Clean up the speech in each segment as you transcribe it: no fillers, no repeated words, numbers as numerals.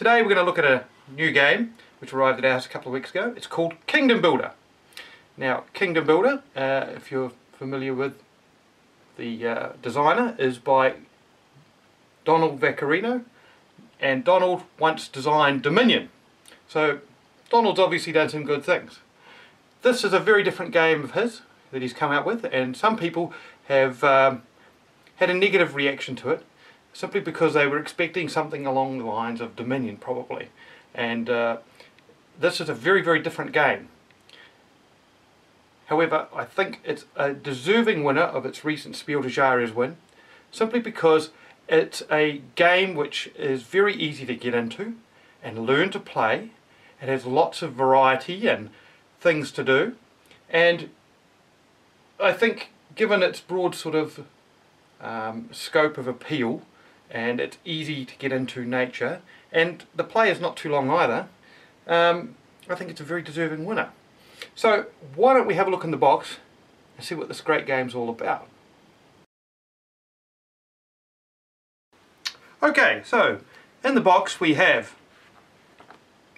Today we're going to look at a new game which arrived at our house a couple of weeks ago. It's called Kingdom Builder. Now, Kingdom Builder, if you're familiar with the designer, is by Donald Vaccarino, and Donald once designed Dominion. So Donald's obviously done some good things. This is a very different game of his that he's come out with, and some people have had a negative reaction to it simply because they were expecting something along the lines of Dominion probably, and this is a very different game. However, I think it's a deserving winner of its recent Spiel des Jahres win, simply because it's a game which is very easy to get into and learn to play. It has lots of variety and things to do, and I think given its broad sort of scope of appeal, and it's easy to get into nature, and the play is not too long either, I think it's a very deserving winner. So why don't we have a look in the box and see what this great game's all about. Okay, so in the box we have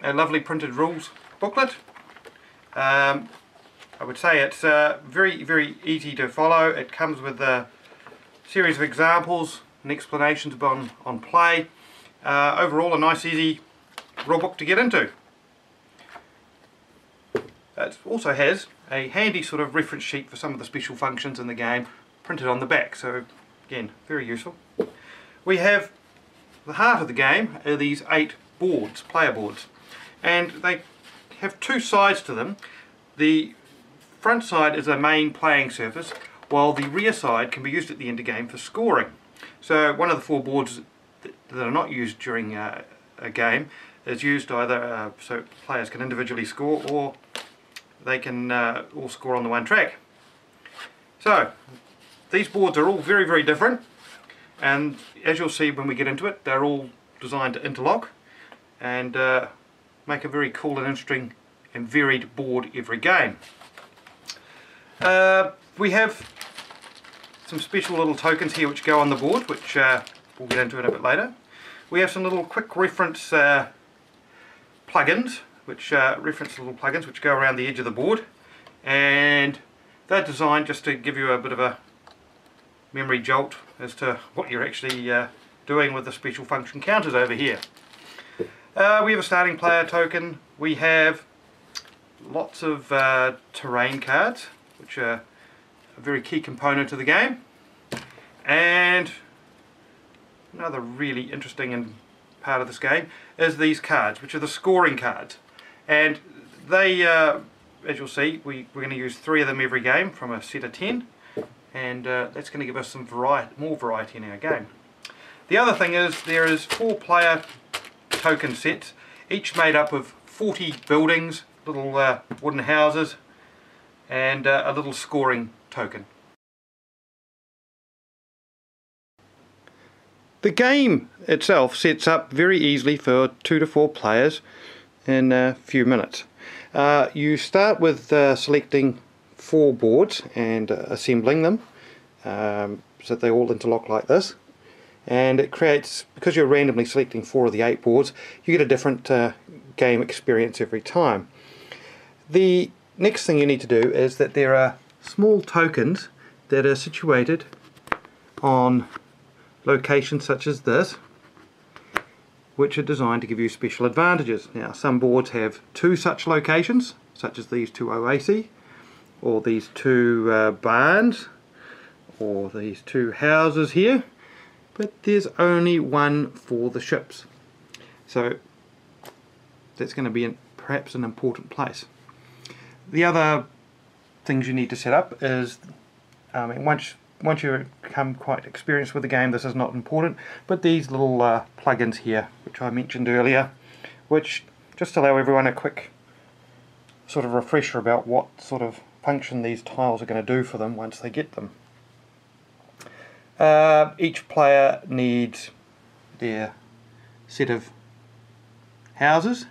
a lovely printed rules booklet. I would say it's very easy to follow. It comes with a series of examples and explanations on play. Overall a nice easy rule book to get into. It also has a handy sort of reference sheet for some of the special functions in the game printed on the back, so again very useful. We have the heart of the game are these 8 boards, player boards, and they have two sides to them. The front side is a main playing surface, while the rear side can be used at the end of the game for scoring. So one of the 4 boards that are not used during a game is used either so players can individually score, or they can all score on the one track. So these boards are all very different, and as you'll see when we get into it, they're all designed to interlock and make a very cool and interesting and varied board every game. We have some special little tokens here which go on the board, which we'll get into in a bit later. We have some little quick reference plugins, which which go around the edge of the board, and they're designed just to give you a bit of a memory jolt as to what you're actually doing with the special function counters over here. We have a starting player token. We have lots of terrain cards, which are a very key component to the game, and another really interesting part of this game is these cards, which are the scoring cards, and they, as you'll see, we're going to use 3 of them every game from a set of 10, and that's going to give us some more variety in our game. The other thing is there is 4 player token sets, each made up of 40 buildings, little wooden houses, and a little scoring token. The game itself sets up very easily for 2 to 4 players in a few minutes. You start with selecting 4 boards and assembling them so they all interlock like this, and it creates, because you're randomly selecting 4 of the 8 boards, you get a different game experience every time. The next thing you need to do is that there are small tokens that are situated on locations such as this, which are designed to give you special advantages. Now, some boards have 2 such locations, such as these 2 oases, or these 2 barns, or these 2 houses here, but there's only 1 for the ships. So that's going to be perhaps an important place. The other things you need to set up is, once you become quite experienced with the game, this is not important, but these little plugins here, which I mentioned earlier, which just allow everyone a quick sort of refresher about what sort of function these tiles are going to do for them once they get them. Each player needs their set of houses,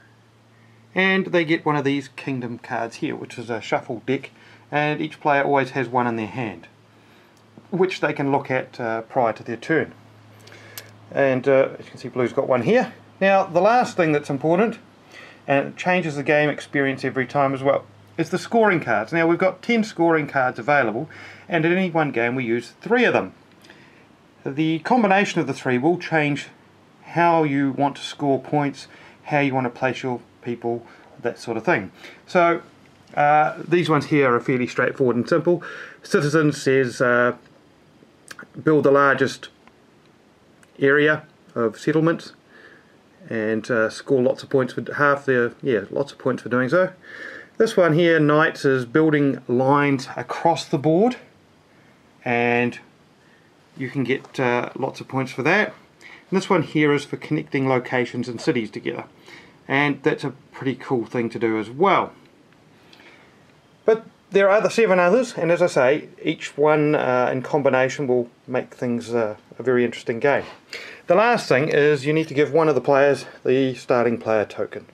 and they get one of these kingdom cards here, which is a shuffle deck, and each player always has one in their hand, which they can look at prior to their turn. And as you can see, Blue's got one here. Now the last thing that's important, and it changes the game experience every time as well, is the scoring cards. Now we've got 10 scoring cards available, and in any one game we use 3 of them. The combination of the 3 will change how you want to score points, how you want to place your people, that sort of thing. So these ones here are fairly straightforward and simple. Citizens says build the largest area of settlements and score lots of points for lots of points for doing so. This one here, Knights, is building lines across the board, and you can get lots of points for that. And this one here is for connecting locations and cities together, and that's a pretty cool thing to do as well. But there are the 7 others, and as I say, each one in combination will make things a very interesting game. The last thing is you need to give one of the players the starting player token.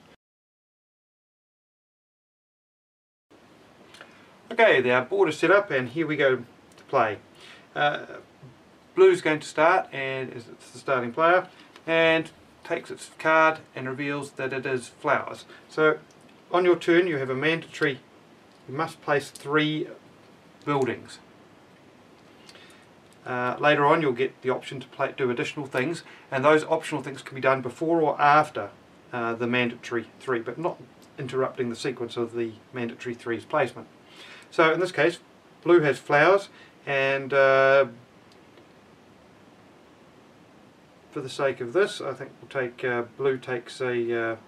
Okay, our board is set up and here we go to play. Blue's going to start, and it's the starting player, and takes its card and reveals that it is flowers. So on your turn you have a mandatory, you must place 3 buildings. Later on you'll get the option to do additional things, and those optional things can be done before or after the mandatory 3, but not interrupting the sequence of the mandatory 3's placement. So in this case, blue has flowers, and for the sake of this, I think we'll take blue takes a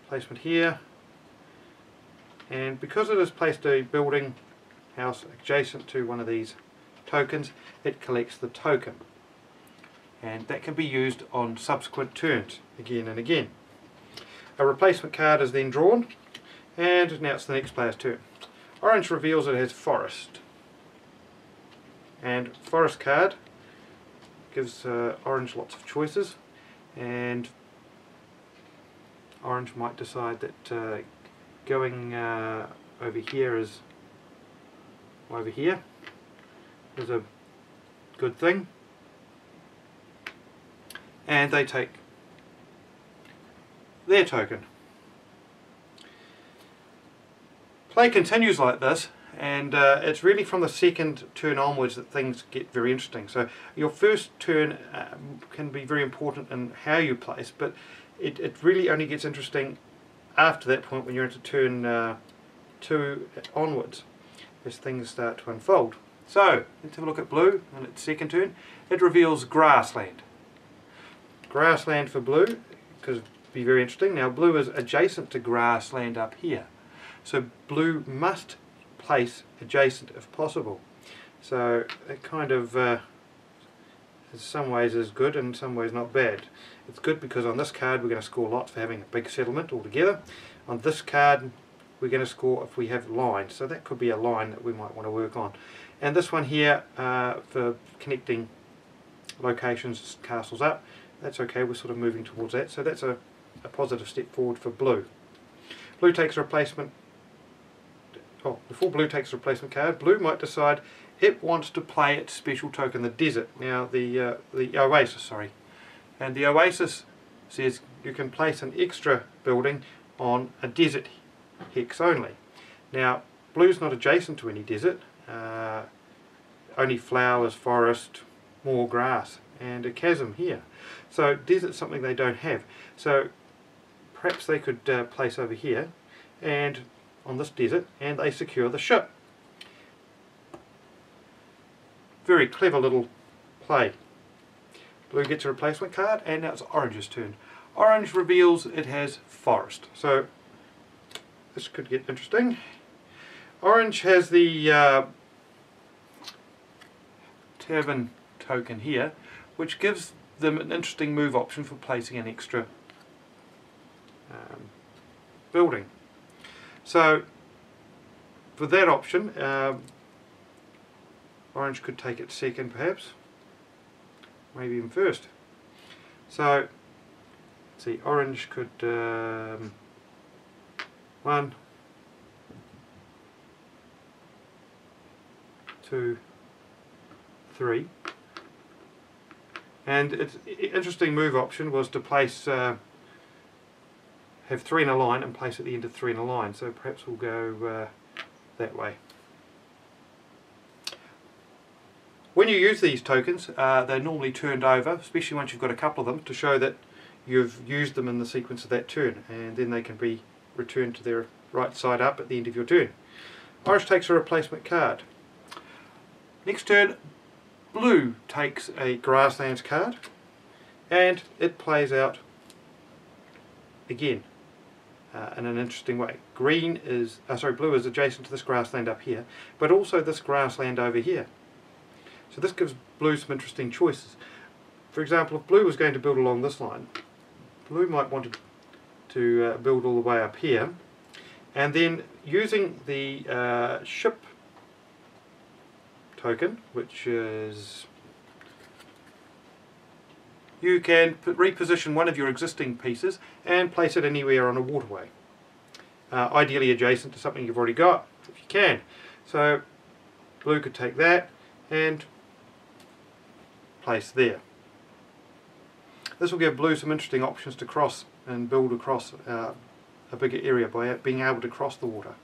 placement here, and because it has placed a building house adjacent to one of these tokens, it collects the token, and that can be used on subsequent turns again and again. A replacement card is then drawn, and now it's the next player's turn. Orange reveals it has forest, and forest card gives orange lots of choices, and orange might decide that going over here is a good thing, and they take their token. Play continues like this, and it's really from the second turn onwards that things get very interesting. So your first turn can be very important in how you place, but it really only gets interesting after that point when you're into turn 2 onwards, as things start to unfold. So let's have a look at blue in its second turn. It reveals grassland. Grassland for blue, because it'd be very interesting. Now blue is adjacent to grassland up here, so blue must place adjacent if possible. So it kind of in some ways is good and in some ways not bad. It's good because on this card we're going to score lots for having a big settlement altogether. On this card we're going to score if we have lines, so that could be a line that we might want to work on. And this one here for connecting locations, castles up, that's okay, we're sort of moving towards that, so that's a positive step forward for blue. Blue takes a replacement. Before blue takes a replacement card, blue might decide it wants to play its special token, the desert. Now the oasis, sorry. And the oasis says you can place an extra building on a desert hex only. Now blue's not adjacent to any desert, only flowers, forest, more grass, and a chasm here. So desert's something they don't have. So perhaps they could place over here and on this desert, and they secure the ship. Very clever little play. Blue gets a replacement card, and now it's orange's turn. Orange reveals it has forest, so this could get interesting. Orange has the tavern token here, which gives them an interesting move option for placing an extra building. So for that option, orange could take it second perhaps, maybe even first. So let's see, orange could 1, 2, 3, And its interesting move option was to place, have 3 in a line and place at the end of 3 in a line. So perhaps we'll go that way. When you use these tokens, they're normally turned over, especially once you've got a couple of them, to show that you've used them in the sequence of that turn, and then they can be returned to their right side up at the end of your turn. Orange takes a replacement card. Next turn, blue takes a grasslands card, and it plays out again in an interesting way. Blue is adjacent to this grassland up here, but also this grassland over here. So this gives blue some interesting choices. For example, if blue was going to build along this line, blue might want to build all the way up here, and then using the ship token, which is, you can reposition one of your existing pieces and place it anywhere on a waterway, ideally adjacent to something you've already got if you can. So blue could take that and place there. This will give blue some interesting options to cross and build across a bigger area by being able to cross the water.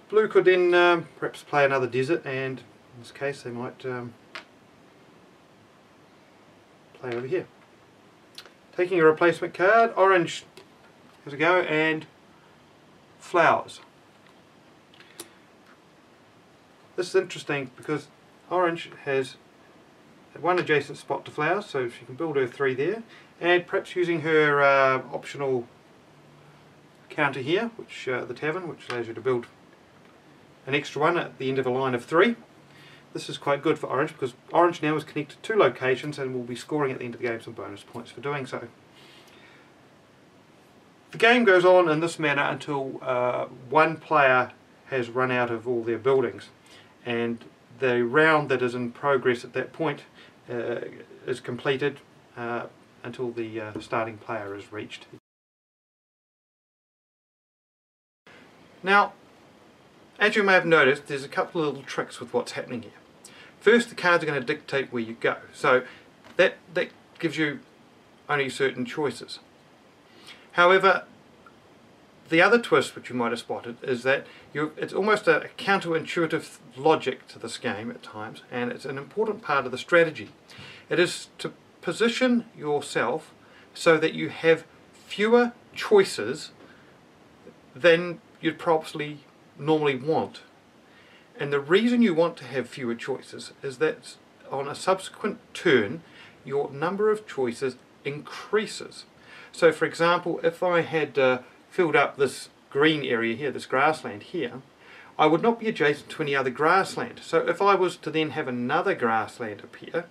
Blue could then perhaps play another desert, and in this case they might play over here. Taking a replacement card, orange has a go, and flowers. This is interesting because orange has one adjacent spot to flowers, so she can build her 3 there, and perhaps using her optional counter here, which the tavern, which allows you to build an extra one at the end of a line of 3. This is quite good for orange because orange now is connected to 2 locations and will be scoring at the end of the game some bonus points for doing so. The game goes on in this manner until one player has run out of all their buildings, and the round that is in progress at that point is completed until the starting player is reached. Now, as you may have noticed, there's a couple of little tricks with what's happening here. First, the cards are going to dictate where you go, so that gives you only certain choices. However, the other twist which you might have spotted is that it's almost a counterintuitive logic to this game at times, and it's an important part of the strategy. It is to position yourself so that you have fewer choices than you'd probably normally want. And the reason you want to have fewer choices is that on a subsequent turn your number of choices increases. So for example, if I had filled up this green area here, this grassland here, I would not be adjacent to any other grassland. So if I was to then have another grassland appear,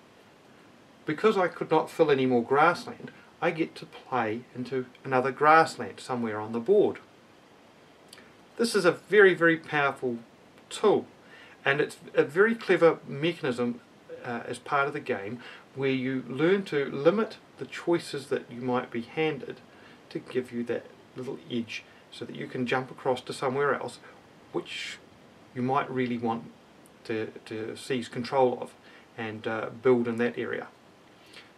because I could not fill any more grassland, I get to play into another grassland somewhere on the board. This is a very, very powerful tool, and it's a very clever mechanism as part of the game where you learn to limit the choices that you might be handed to give you that little edge so that you can jump across to somewhere else which you might really want to seize control of and build in that area.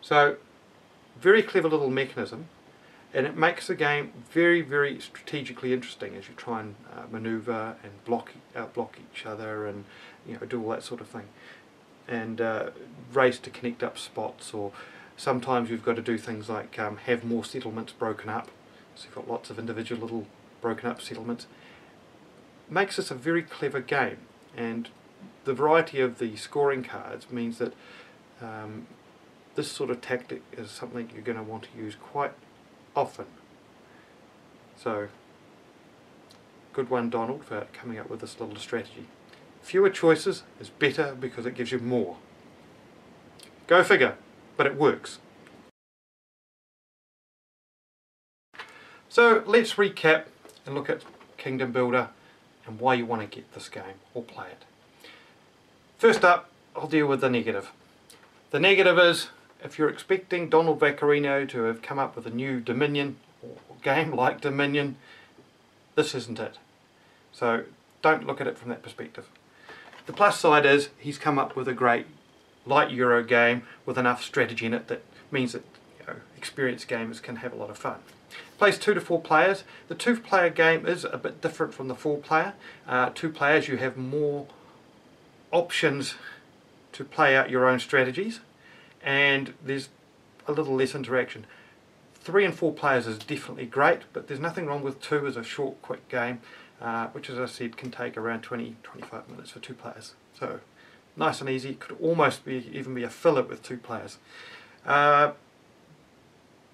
So, very clever little mechanism, and it makes the game very, very strategically interesting as you try and maneuver and outblock each other, and do all that sort of thing, and race to connect up spots, or sometimes you've got to do things like have more settlements broken up, so you've got lots of individual little broken up settlements. Makes this a very clever game, and the variety of the scoring cards means that this sort of tactic is something you're going to want to use quite often. So, good one, Donald, for coming up with this little strategy. Fewer choices is better because it gives you more. Go figure, but it works. So let's recap and look at Kingdom Builder and why you want to get this game or play it. First up, I'll deal with the negative. The negative is, if you're expecting Donald Vaccarino to have come up with a new Dominion or game like Dominion, this isn't it. So don't look at it from that perspective. The plus side is he's come up with a great light Euro game with enough strategy in it that means that experienced gamers can have a lot of fun. Plays 2 to 4 players. The 2-player game is a bit different from the 4-player. 2 players, you have more options to play out your own strategies, and there's a little less interaction. 3 and 4 players is definitely great, but there's nothing wrong with 2 as a short, quick game, which, as I said, can take around 20-25 minutes for 2 players. So nice and easy. Could almost even be a filler with 2 players.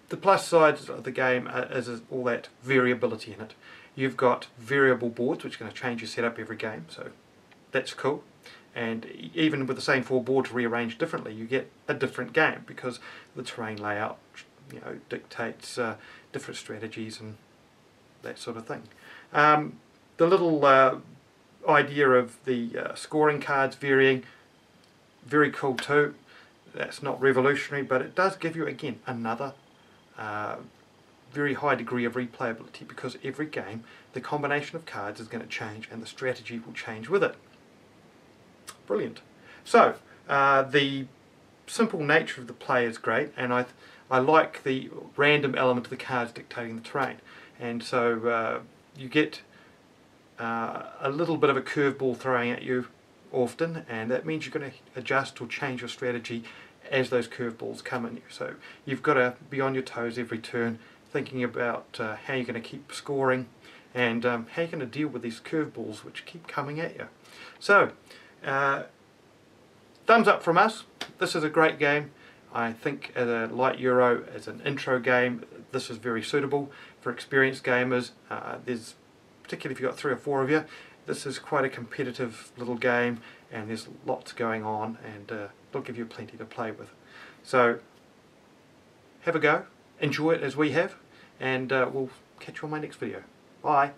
The plus sides of the game is all that variability in it. You've got variable boards which are going to change your setup every game, so that's cool. And even with the same 4 boards rearranged differently, you get a different game because the terrain layout, dictates different strategies and that sort of thing. The little idea of the scoring cards varying, very cool too. That's not revolutionary, but it does give you, again, another very high degree of replayability, because every game the combination of cards is going to change and the strategy will change with it. Brilliant. So the simple nature of the play is great, and I like the random element of the cards dictating the terrain, and so you get a little bit of a curveball throwing at you often, and that means you're going to adjust or change your strategy as those curveballs come in you. So you've got to be on your toes every turn, thinking about how you're going to keep scoring and how you're going to deal with these curveballs which keep coming at you. So thumbs up from us. This is a great game. I think as a light Euro, as an intro game, this is very suitable for experienced gamers. Particularly if you've got 3 or 4 of you, this is quite a competitive little game, and there's lots going on, and it'll give you plenty to play with. So have a go, enjoy it as we have, and we'll catch you on my next video. Bye.